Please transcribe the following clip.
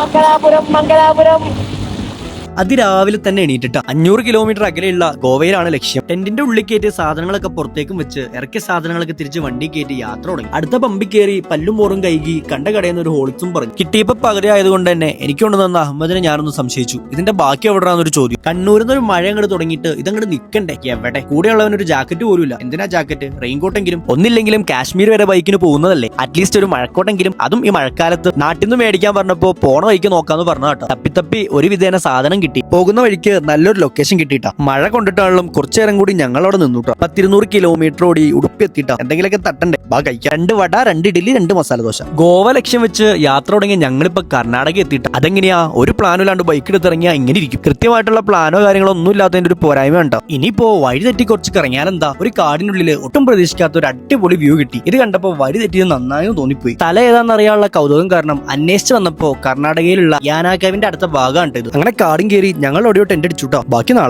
മംഗലാപുരം മംഗലാപുരം. അതിരാവിലെ തന്നെ എണീറ്റിട്ട് 500 കിലോമീറ്റർ അകലെയുള്ള ഗോവയിലാണ് ലക്ഷ്യം. ടെന്റിന്റെ ഉള്ളിൽ കയറ്റി സാധനങ്ങളൊക്കെ പുറത്തേക്കും വെച്ച് ഇറക്കിയ സാധനങ്ങളൊക്കെ തിരിച്ച് വണ്ടി കയറ്റി യാത്ര തുടങ്ങി. അടുത്ത പമ്പിൽ കയറി പല്ലും മോറും കൈകി കണ്ട കടയിൽ നിന്ന് ഒരു ഹോളിക്സും പറഞ്ഞു. കിട്ടിയപ്പോ പകുതി ആയതുകൊണ്ട് തന്നെ എനിക്ക് കൊണ്ടുവന്ന അഹമ്മദിനെ ഞാനൊന്ന് സംശയിച്ചു. ഇതിന്റെ ബാക്കി എവിടെയാണെന്നൊരു ചോദ്യം. കണ്ണൂരിൽ നിന്ന് ഒരു മഴ അങ്ങോട്ട് തുടങ്ങിയിട്ട് ഇതങ്ങോട്ട് നിൽക്കണ്ടേ? എവിടെ? കൂടെയുള്ളവനൊരു ജാക്കറ്റ് പോലുമില്ല. എന്തിനാ ജാക്കറ്റ്? റെയിൻകോട്ടെങ്കിലും ഒന്നില്ലെങ്കിലും കാശ്മീർ വരെ ബൈക്കിന് പോകുന്നതല്ലേ, അറ്റ്ലീസ്റ്റ് ഒരു മഴക്കോട്ടെങ്കിലും. അതും ഈ മഴക്കാലത്ത്. നാട്ടിൽ നിന്ന് മേടിക്കാൻ പറഞ്ഞപ്പോ പോണ വഴിക്ക് നോക്കാന്ന് പറഞ്ഞ കേട്ടോ. തപ്പി ഒരു വിധേന സാധനം കിട്ടി. പോകുന്ന വഴിക്ക് നല്ലൊരു ലൊക്കേഷൻ കിട്ടിയിട്ടാ. മഴ കൊണ്ടിട്ടാണെങ്കിലും കുറച്ചേരം കൂടി ഞങ്ങൾ അവിടെ നിന്നുട്ടോ. 200 കിലോമീറ്റർ ഓടി ഉടുപ്പി എത്തിയിട്ടാ. എന്തെങ്കിലുമൊക്കെ തട്ടണ്ടേ? ബാ കഴിക്കാം. 2 വട, 2 ഇഡ്ഡലി, 2 മസാല ദോശ. ഗോവ ലക്ഷ്യം വെച്ച് യാത്ര തുടങ്ങിയ ഞങ്ങളിപ്പോ കർണാടക എത്തിയിട്ട. അതെങ്ങനെയാ? ഒരു പ്ലാനും ഇല്ലാണ്ട് ബൈക്ക് എടുത്തിറങ്ങിയാ ഇങ്ങനെ ഇരിക്കും. കൃത്യമായിട്ടുള്ള പ്ലാനോ കാര്യങ്ങളോ ഒന്നും ഇല്ലാത്തതിന്റെ ഒരു പോരായ്മ ഉണ്ടോ. ഇനിയിപ്പോ വഴി തെറ്റി കുറച്ച് കറങ്ങിയാലെന്താ? ഒരു കാടിനുള്ളിൽ ഒട്ടും പ്രതീക്ഷിക്കാത്ത ഒരു അടിപൊളി വ്യൂ കിട്ടി. ഇത് കണ്ടപ്പോ വഴി തെറ്റിയത് നന്നായും തോന്നിപ്പോയി. തല ഏതാണെന്ന് അറിയാനുള്ള കൗതുകം കാരണം അന്വേഷിച്ച് വന്നപ്പോ കർണാടകയിലുള്ള യാനാകാവിന്റെ അടുത്ത ഭാഗമാണ് ഇത്. അങ്ങനെ കാടും കയറി ഞങ്ങൾ ഓടിയോ ടെന്റ് അടിച്ചുട്ടോ. ബാക്കി നാളെ.